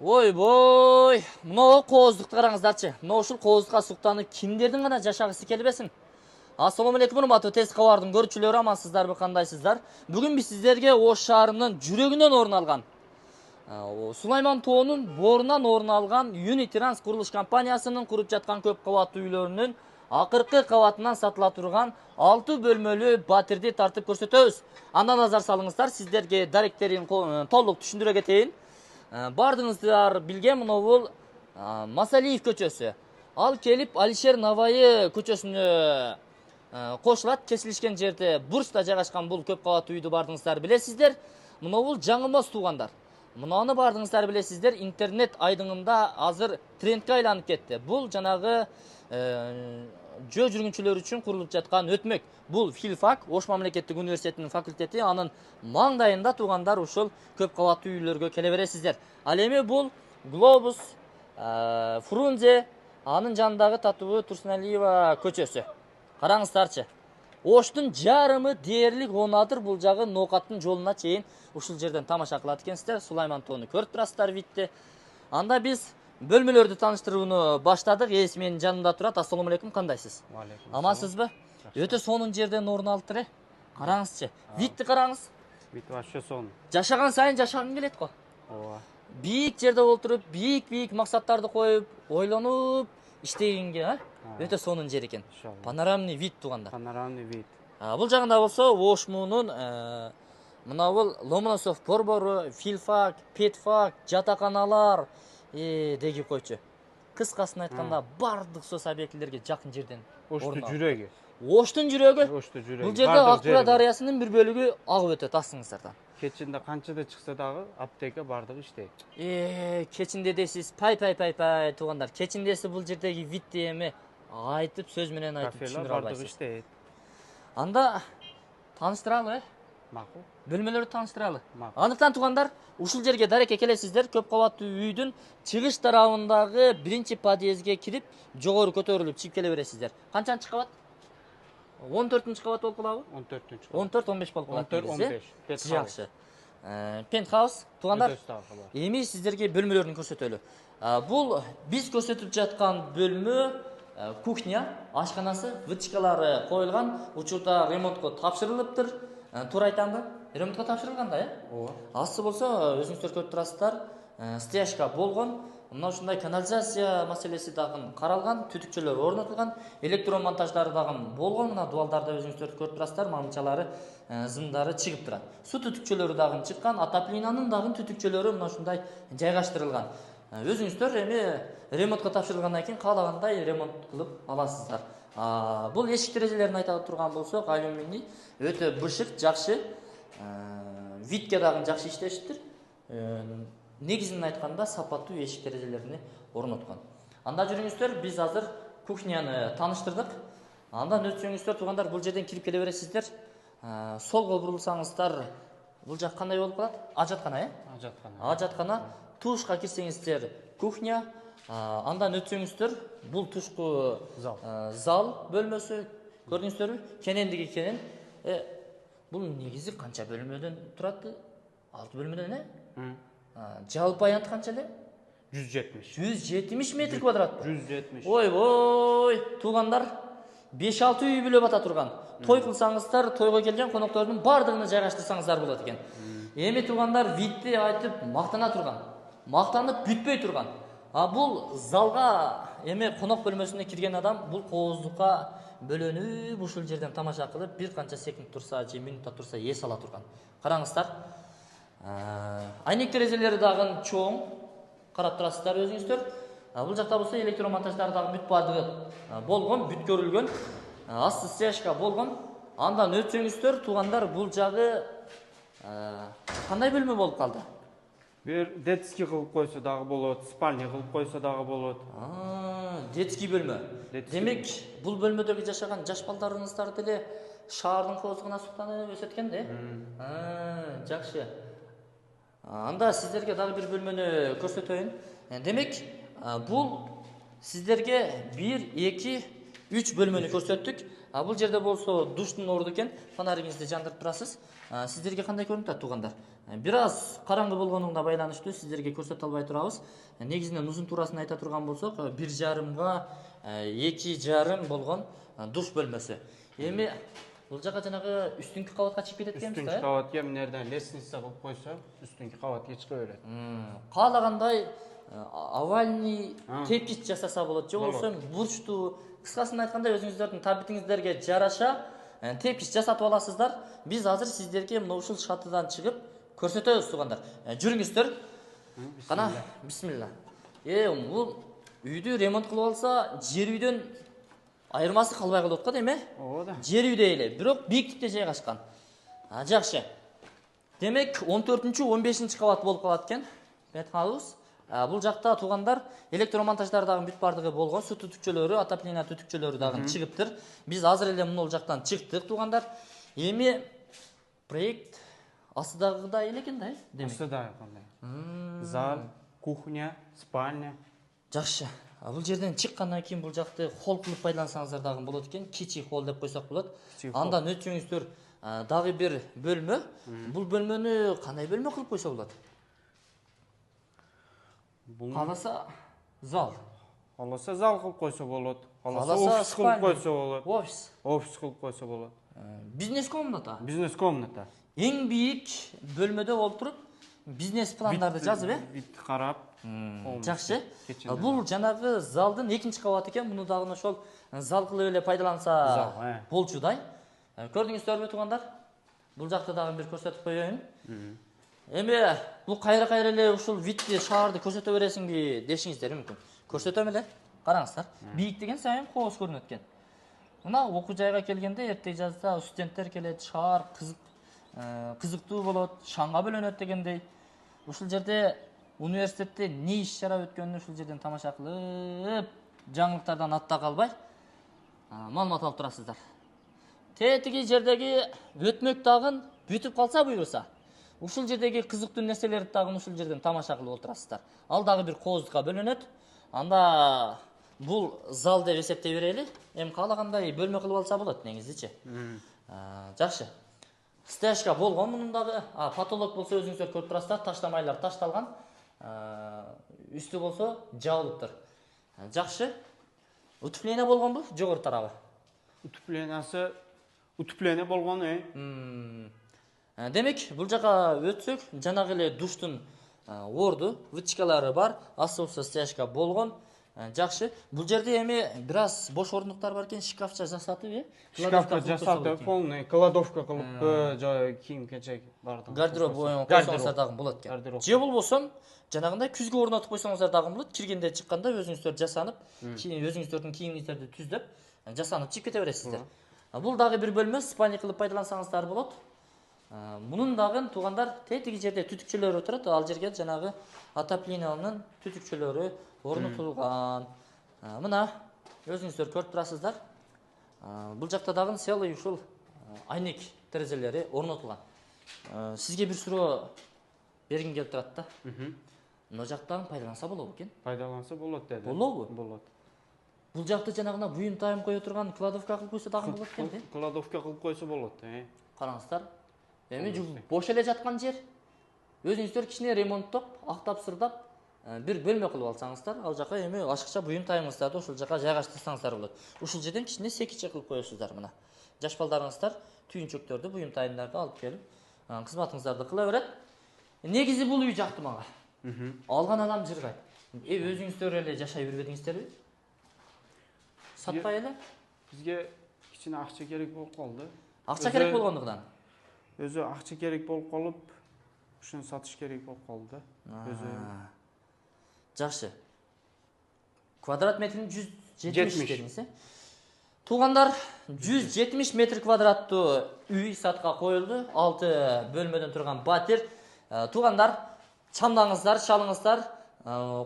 Ойбой, мынау қооздықты қараңыздарчы. Мынау ушул қооздыққа суктанып кимдердин гана жашагысы келбесин. Ассаламу алейкум, урматтуу тез кабардын көрүүчүлөрү, амансыздарбы, кандайсыздар? Бүгүн биз сиздерге Ош шаарынын жүрөгүнөн орун алган Сулайман тоонун борунан орун алган Юнитранс курулуш компаниясынын куруп жаткан көп кабаттуу үйлөрүнүн акыркы кабатынан сатыла турган 6 бөлмөлүү батирди тартып көрсөтөбүз. Андан назар салыңыздар, сиздерге даректерин толук түшүндүрө кетейин. Бардыңыздар билген мына бул Масалиев көчөсү. Ал келип Алишер Навайы көчөсүнө кошулат. Кесилишкен жерде бурчта жайгашкан бул көп кабаттуу үйдү бардыңыздар билесиздер. Мына бул жаңы мост тугандар. Мынаны бардыңыздар билесиздер, интернет айдыңында азыр трендке айланып кетти. Бул жанагы жөө жүргүнчүлөр үчүн курулуп жаткан өтмөк. Бул филфак, Ош мамлекеттик университетинин факультети, анын маңдайында тугандар ушул көп кабаттуу үйлөргө келе бересиздер. Ал эми бул Глобус, Фрунзе, анын жанындагы Татуу Турсуналиева көчөсү. Караңыздарчы. Оштун жарымы дээрлик 10 адыр бул жагы Ноокаттын жолуна чейин ушул жерден тамаша кылат экенсиздер. Сулайман тоону көрүп турасыздар видти. Анда биз бөлмөлөрдү тааныштырууну баштадык. Ээси менин жанымда турат. Ассаламу алейкум, кандайсыз? Амансызбы? Өтө сонун жерден орун алыптыр. Караңызчы. Видти караңыз. Вид вообще сонун. Жашаган сайын жашагың келет го. Ооба. Бийик жерде отуруп, бийик максаттарды коюп, ойлонуп иштегенге, өтө сонун жер экен. Панорамный вид тугандар. Панорамный вид. Бул жагында болсо Ошмунун мына бул Ломоносов борбору, филфак, петфак, жатаканалар деги койчу. Кыскасын айтканда бардык сос объектилерге жакын жерден Оштун жүрөгү. Оштун жүрөгү. Оштун жүрөгү. Бул жерде Акбура дарыясынын бир бөлүгү агып өтөт астыңыздардан. Кечинде канчада чыкса дагы аптека бардыгы иштейт. Кечинде дейсиз, пай тугандар. Кечиндеси бул жердеги видти эми айтып сөз менен айтып түшүндүрө албайсыз. Иштейт. Анда тааныштыралы, Макул. бөлмөлөрдү тааныштыралы. Андыктан тугандар, ушул жерге дарекке келесиздер. Көп кабаттуу үйдүн чыгыш тарабындагы биринчи подъездге кирип, жогору көтөрүлүп чыгып келе бересиздер. Канчанчы кабат? 14-чү кабат болуп калабы? 14-чү. 14-15 болуп калат. 14-15. Жакшы. Пентхаус тугандар. Эми сиздерге бөлмөлөрүн көрсөтөлү. Бул биз көрсөтүп жаткан бөлмө кухня, ашканасы, вытчкалары коюлган, учурда ремонтко тапшырылыптыр. Туура айтамбы? Ремонтко тапшырылган да, Ооба. Асты болсо, өзүңүздөр көрүп турасыздар, стояшка болгон. Мына ушундай канализация маселеси дагы каралган, түтүкчөлөр орнотулган, электромонтаждары дагы болгон. Мына дуалдарда өзүңүздөр көрүп турасыздар, мамычалары, зымдары чыгып турат. Су түтүкчөлөрү дагы чыккан, отоплениянын дагы түтүкчөлөрү мына ушундай жайгаштырылган. Өзүңүздөр эми ремонтко тапшырылгандан кийин каалагандай ремонт кылып аласыздар. Бул эшик терезелерин айта турган болсок, алюминий өтө бышык, жакшы. Видке дагы жакшы иштешиптир. Негизин айтканда сапаттуу эшик терезелеrini орноткон. Анда жүрүңүздөр, биз азыр кухняны тааныштырдык. Андан өтсөңүздөр тугандар, бул жерден кирип келе бересиздер. Солго бурулсаңыздар, бул жак кандай болуп калат? Ажаткана, Ажаткана. Тушка кирсеңиздер, кухня. Андан өтсөңүздөр, бул тушку зал бөлмөсү. Көрдүңүздөрбү? Кенендиги кенен. Бул негизи канча бөлмөдөн турат? 6 бөлмөдөн, жалпы аянты канча эле? 170. 170 метр квадрат. 170. Ойбой, тугандар, 5-6 үй бүлө бата турган. Той кылсаңыздар, тойго келген коноктордун бардыгын жайгаштырсаңыздар болот экен. Эми тугандар, видти айтып мактана турган. Мактанып бүтпөй турган. Бул залга эми конок бөлмөсүнө кирген адам бул кооздукка бөлөнүп ушул жерден тамаша кылып, бир канча секунд турса же минутта турса эс ала турган. Караңыздар. Айнек терезелери дагы чоң, карап турасыздар өзүңүздөр. Бул жакта болсо электромонтаждары дагы бүт бардыгы болгон, бүткөрүлгөн. Асты стояшка болгон. Андан өтсөңүздөр, тугандар, бул жагы кандай бөлмө болуп калды? Бир детский кылып койсо дагы болот, спальня кылып койсо дагы болот. Детский бөлмө. Демек, бул бөлмөдөгү жашаган жаш балдарыңыздар деле шаардын кооздугуна суктанып өсөт экен да? Жакшы. Анда сиздерге дагы бир бөлмөнү көрсөтөйүн. Демек, бул сиздерге 1, 2, 3 бөлмөнү көрсөттүк. Бул жерде болсо душтун орду экен, фонарыңызды жандырып турасыз. Сиздерге кандай көрүнүп атат туугандар? Бир аз караңгы болгонуна байланыштуу сиздерге көрсөтө албай турабыз. Негизинен узун туурасын айта турган болсок, 1,5 2,5 болгон душ бөлмөсү. Эми бул жака жанагы үстүнкү кабатка чыгып кетет экенбиз да. Üstünkü kavat yerlerden лестница кылып койсо, üstünkü kavatка чыга берет. Каалагандай овальный тепкич жасаса болот, же болбосо бурчтуу, кыскасын айтканда өзүңүздөрдүн табитиңиздерге жараша тепкич жасатып аласыздар. Биз азыр сиздерге мына ушул шатыдан чыгып көрсөтөбүз туугандар. Жүрүңүздөр. Кана, бисмилла. Бул үйдү ремонт кылып алса, жер үйдөн айырмасы калбай калат го деме? Ооба да. Жер үйдө эле, бирок бийиктикте жайгашкан. Жакшы. Демек 14-15 кабат болуп калат экен. Бетхаус. Бул жакта туугандар электромонтаждар дагы бүт бардыгы болгон, суу түтүкчөлөрү, отопление түтүкчөлөрү дагы чыгыптыр. Биз азыр эле мына жактан чыктык туугандар. Эми проект астыдагыдай эле экен да, демек. Астыда кандай. Зал, кухня, спальня. Жакшы. Бул жерден чыккандан кийин бул жакты холл кылып пайдалансаңыздар дагы болот экен. Кичи холл деп койсок болот. Андан өтсөңүздөр дагы бир бөлмө. Бул бөлмөнү кандай бөлмө кылып койсо болот? Каласа зал. Каласа зал кылып койсо болот. Каласа Каласа офис кылып койсо болот. Офис. Офис кылып койсо болот. Бизнес комната. Бизнес комната. Эң бийик бөлмөдө олтуруп бизнес пландарды жазып, Вид карап. Жакшы. Бул жанагы залдын 2-чи кабаты экен. Муну дагы ошол зал кылып эле пайдаланса болчудай. Көрдүңүздөрбү туугандар? Бул жакты дагы бир көрсөтүп коеюн. Эми бул кайра эле ушул видти шаарды көрсөтө бересиңби дешиңиздер мүмкүн. Көрсөтөм эле. Караңыздар. Бийик деген сайын кооз көрүнөт экен. Мына окуу жайга келгенде эртең жазда студенттер келет, шаар кызыктуу болот, шаңга бөлөнөт дегендей. Ушул жерде университетте не иш чара өткөнүн ушул жерден тамаша кылып, жаңылыктардан атта калбай маалымат алып турасыздар. Тетиги жердеги өтмөк дагын бүтүп калса буйруса, ушул жердеги кызыктуу нерселерди дагы ушул жерден тамаша кылып отурасыздар. Ал дагы бир кооздукка бөлөнөт. Анда бул зал деп эсептей берели. Эми каалагандай бөлмө кылып алса болот негизичи. Жакшы. Стяжка болгон мунун дагы. Потолок болсо өзүңүздөр көрүп турасыздар, таштамайлар ташталган. Үстү болсо жабылыптыр. Жакшы. Утепление болгонбу жогору тарабы? Утепление болгон, Демек, бул жака өтсөк, жанагы эле душтун орду, вытчкалары бар, асты стяжка болгон. Жакшы. Бул жерде эми бир аз бош ордуктар бар экен, шкафча жасатып, Шкафка жасатып, полный кладовка кылып, кийим-кечек барды. Гардероб койсоңуздар дагы болот экен. Же болбосо, жанагындай күзгө орнотуп койсоңуздар дагы болот. Киргенде чыкканда өзүңүздөр жасанып, кийин өзүңүздөрдүн кийимиңиздерди түздөп, жасанып чыгып кете бересиздер. Бул дагы бир бөлмө, спальня кылып пайдалансаңыздар болот. Мунун дагы туугандар тетиги жерде түтүкчөлөр отурат. Ал жерге жанагы отоплениянын түтүкчөлөрү орнотулган. Мына өзүңүздөр көрүп турасыздар. Бул жакта дагы целый ушул айнек терезелери орнотулган. Сизге бир суроо бергим келип турат да. Мына жактан пайдаланса болобу экен? Пайдаланса болот деди. Болобу? Болот. Бул жакты жанагына буюм тайым кое турган кладовка кылып койсо дагы болот экен, Кладовка кылып койсо болот, Караңыздар. Эми бош эле жаткан жер. Өзүңүздөр кичине ремонттоп, актап сырдап, бир бөлмө кылып алсаңыздар, ал жака эми ашыкча буюм тайымыңыздарды ушул жака жайгаштырсаңыздар болот. Ушул жерден кичине секиче кылып коесуздар мына. Жаш балдарыңыздар түйүнчөктөрдү, буюм тайымдарды алып келип, кызматыңыздарды кыла берет. Негизи бул үй жакты мага. Алган адам жыргайт. Өзүңүздөр эле жашай бербедиңиздерби? Сатпай эле? Бизге кичине акча керек болуп калды. Акча керек болгондугунан. Өзү акча керек болуп калып, ушуну сатыш керек болуп калды. Өзү. Жакшы. Квадрат метрин 170 дедиңиз, Туугандар, 170 метр квадраттуу үй сатка коюлду. 6 бөлмөдөн турган батир. Туугандар, чамдаңыздар, шалыңыздар,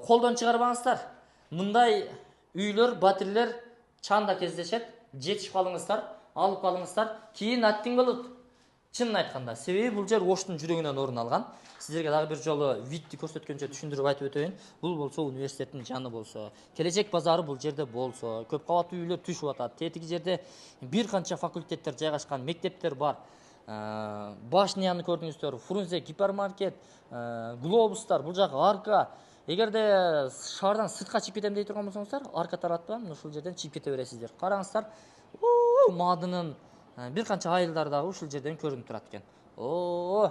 колдон чыгарбаңыздар. Мындай үйлөр, батирлер чанда кездешет. Жетишип калыңыздар, алып калыңыздар. Кийин аттиң болот. Чынын айтканда, себеби бул жер Оштун жүрөгүнөн орун алган. Сиздерге дагы бир жолу видти көрсөткөнчө түшүндүрүп айтып өтөйүн. Бул болсо университеттин жаны болсо, келечек базары бул жерде болсо, көп кабаттуу үйлөр түшүп атат. Тетиги жерде бир канча факультеттер жайгашкан, мектептер бар. Башняны көрдүңүздөр, Фрунзе гипермаркет, глобустар, бул жак арка. Эгерде шаардан сыртка чыгып кетем дей турган болсоңуздар, арка тараптан ушул жерден чыгып кете бересиздер. Караңыздар, Мадынын бир канча айылдары дагы ушул жерден көрүнүп турат экен. Бул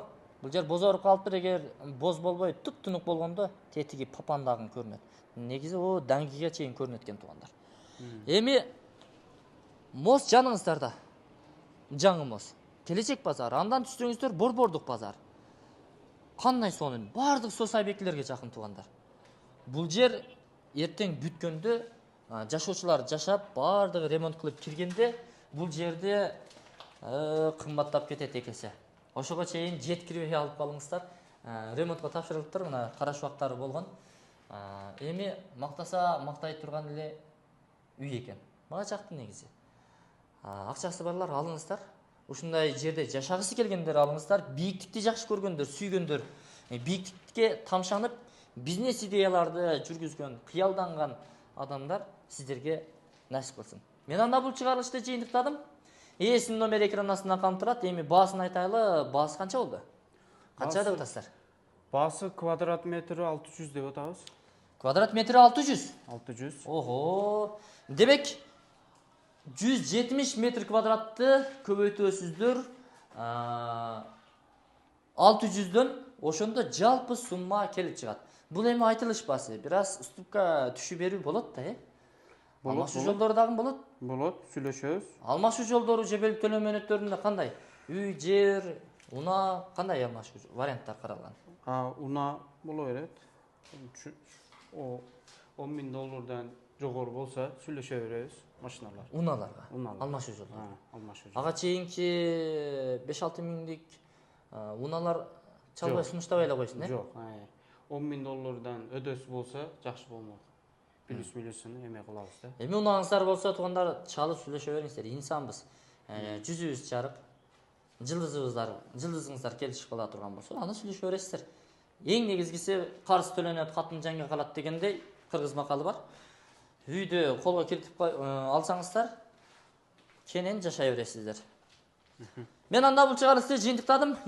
жер бозоруп калыптыр, эгер боз болбой туп-тунук болгондо тетиги Папандагы көрүнөт. Негизи Даңгиге чейин көрүнөт экен туугандар. Эми мост жаныңыздарда. Жаңы мост. Келечек базары, андан түшсөңүздөр Борбордук базар. Кандай сонун, бардык сос объектилерге жакын туугандар. Бул жер эртең бүткөндө жашоочулар жашап, бардыгы ремонт кылып киргенде бул жерде кымбаттап кетет экесе. Ошого чейин жеткирбей алып калыңыздар. Ремонтко тапшырылыптыр, мына караш убактары болгон. Эми мактаса мактай турган эле үй экен. Мага жакты негизи. Акчасы барлар алыңыздар. Ушундай жерде жашагысы келгендер алыңыздар. Бийиктикти жакшы көргөндөр, сүйгөндөр, бийиктикке тамшанып, бизнес идеяларды жүргүзгөн, кыялданган адамдар сиздерге насип кылсын. Мен анда бул чыгарылышты жыйынтыктадым. Ээсинин номери экран астында камтып турат. Эми баасын айтайлы. Баасы канча болду? Канча деп атасыздар? Баасы квадрат метри 600 деп атабыз. Квадрат метри 600? 600. Ого. Демек 170 метр квадратты көбөйтөсүздөр. 600дөн ошондо жалпы сумма келип чыгат. Бул эми айтылыш баасы. Бир аз уступка түшүп берүү болот да, Алмашуу жолдору дагы болот? Болот, сүйлөшөбүз. Алмашуу жолдору жебелик төлөө мөөнөттөрүндө кандай? Үй, жер, уна кандай алмашуу варианттар каралган? Уна боло берет. $10,000 жогору болсо сүйлөшө беребиз машиналар. Уналарга. Алмашуу жолдору. Алмашуу. Ага чейинки 5-6 миңдик уналар чалбай сунуштабай эле койсун, Жок, $10,000 өдөсү болсо жакшы болмок. Плюс-минусун эме кылабыз да. Эми унагыңыздар болсо туугандар чалып сүйлөшө бериңиздер. Инсанбыз. Жүзүбүз жарык, жылдызыңыздар келишип кала турган болсо, аны сүйлөшө бересиздер. Эң негизгиси карыз төлөнөт, катын жаңга калат дегендей кыргыз макалы бар. Үйдө колго киритип алсаңыздар, кенен жашай бересиздер. Мен анда бул чыгарылышты жыйынтыктадым.